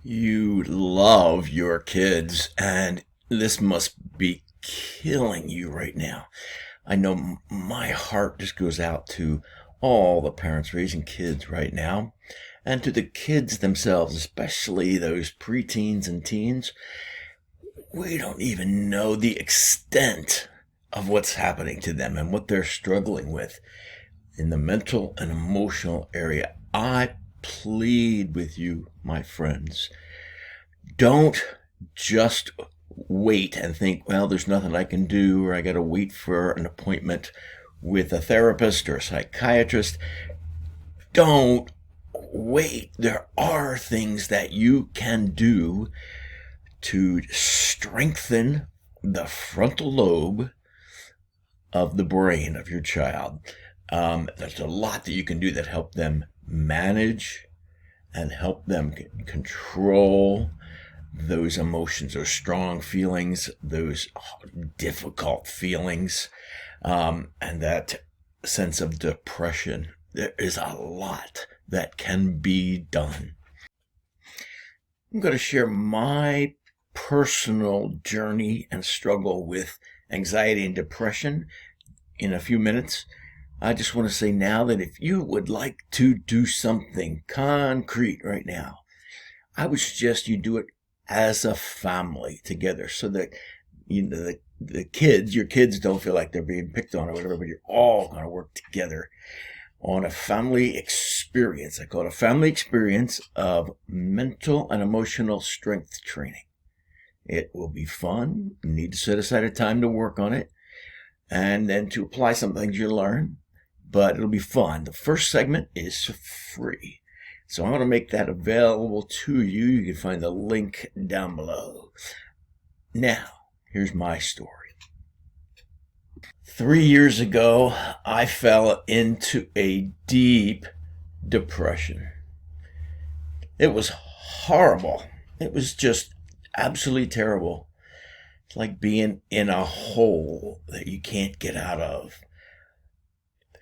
You love your kids, and this must be killing you right now. I know my heart just goes out to all the parents raising kids right now, and to the kids themselves, especially those preteens and teens. We don't even know the extent of what's happening to them and what they're struggling with in the mental and emotional area. I plead with you, my friends, don't just wait and think, well, there's nothing I can do, or I got to wait for an appointment with a therapist or a psychiatrist. Don't wait. There are things that you can do to strengthen the frontal lobe of the brain of your child. There's a lot that you can do that help them manage and help them control those emotions, those strong feelings, those difficult feelings, and that sense of depression. There is a lot that can be done. I'm going to share my personal journey and struggle with anxiety and depression in a few minutes. I just want to say now that if you would like to do something concrete right now, I would suggest you do it as a family together, so that the kids, your kids, don't feel like they're being picked on or whatever, but you're all going to work together on a family experience. I call it a family experience of mental and emotional strength training. It will be fun. You need to set aside a time to work on it and then to apply some things you learn, but it'll be fun. The first segment is free. So I'm going to make that available to you. You can find the link down below. Now, here's my story. 3 years ago, I fell into a deep depression. It was horrible. It was just absolutely terrible. It's like being in a hole that you can't get out of.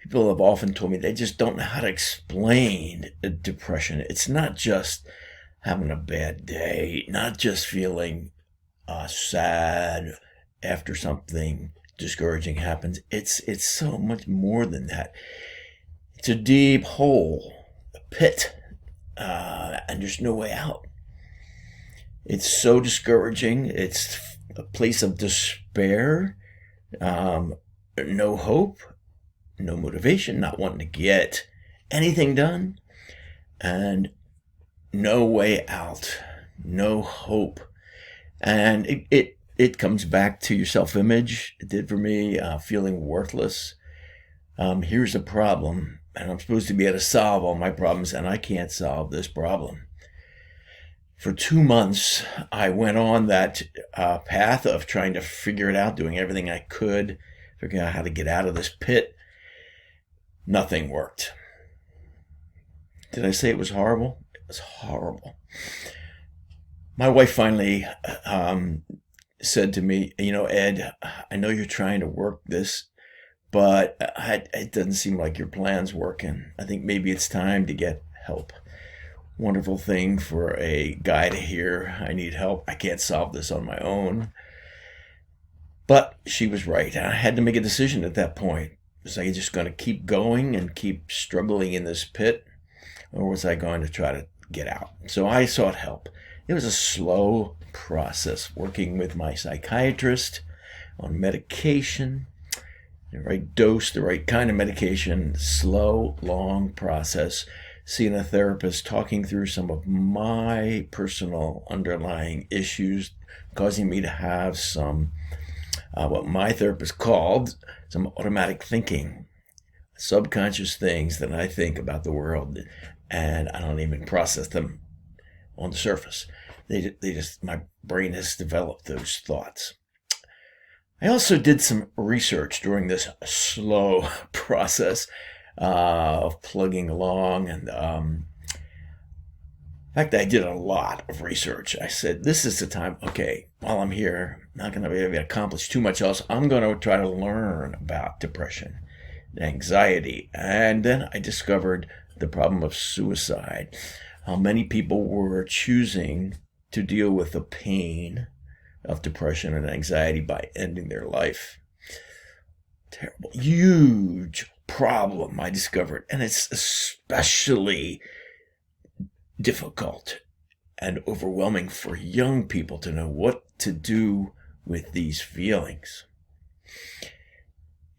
People have often told me they just don't know how to explain depression. It's not just having a bad day, not just feeling sad after something discouraging happens. It's so much more than that. It's a deep hole, a pit, and there's no way out. It's so discouraging. It's a place of despair, no hope, no motivation, not wanting to get anything done, and no way out, no hope. And it comes back to your self-image. It did for me, feeling worthless. Here's a problem, and I'm supposed to be able to solve all my problems, and I can't solve this problem. For 2 months, I went on that path of trying to figure it out, doing everything I could, figuring out how to get out of this pit. Nothing worked. Did I say it was horrible? It was horrible. My wife finally said to me, Ed, I know you're trying to work this, but it doesn't seem like your plan's working. I think maybe it's time to get help. Wonderful thing for a guy to hear. I need help. I can't solve this on my own. But she was right. I had to make a decision at that point. Was I just going to keep going and keep struggling in this pit, or was I going to try to get out? So I sought help. It was a slow process, working with my psychiatrist on medication, the right dose, the right kind of medication, slow, long process, seeing a therapist, talking through some of my personal underlying issues, causing me to have some, what my therapist called some automatic thinking, subconscious things that I think about the world, and I don't even process them on the surface. My brain has developed those thoughts. I also did some research during this slow process of plugging along, and in fact, I did a lot of research. I said, this is the time, okay, while I'm here, I'm not going to be able to accomplish too much else. I'm going to try to learn about depression, anxiety. And then I discovered the problem of suicide. how many people were choosing to deal with the pain of depression and anxiety by ending their life. Terrible, huge problem I discovered, and it's especially difficult and overwhelming for young people to know what to do with these feelings.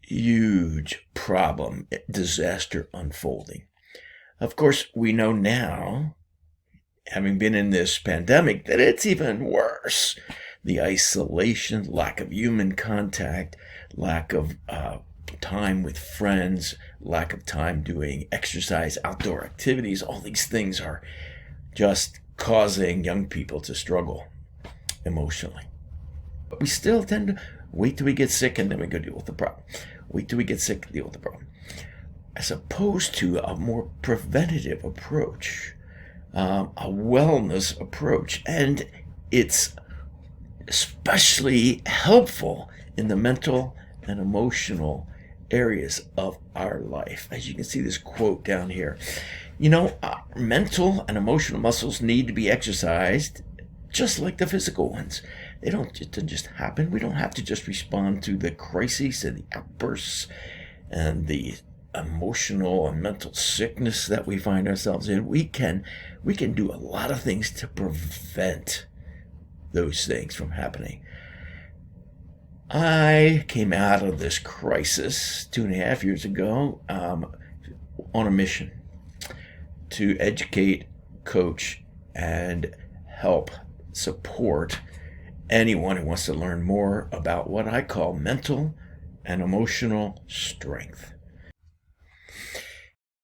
Huge problem, disaster unfolding. Of course, we know now, having been in this pandemic, that it's even worse. The isolation, lack of human contact, lack of time with friends, lack of time doing exercise, outdoor activities, all these things are just causing young people to struggle emotionally. But we still tend to wait till we get sick and then we go deal with the problem. Wait till we get sick and deal with the problem. As opposed to a more preventative approach, a wellness approach. And it's especially helpful in the mental and emotional areas of our life. As you can see this quote down here. Our mental and emotional muscles need to be exercised just like the physical ones. They don't just happen. We don't have to just respond to the crises and the outbursts and the emotional and mental sickness that we find ourselves in. We can do a lot of things to prevent those things from happening. I came out of this crisis 2.5 years ago on a mission to educate, coach, and help support anyone who wants to learn more about what I call mental and emotional strength.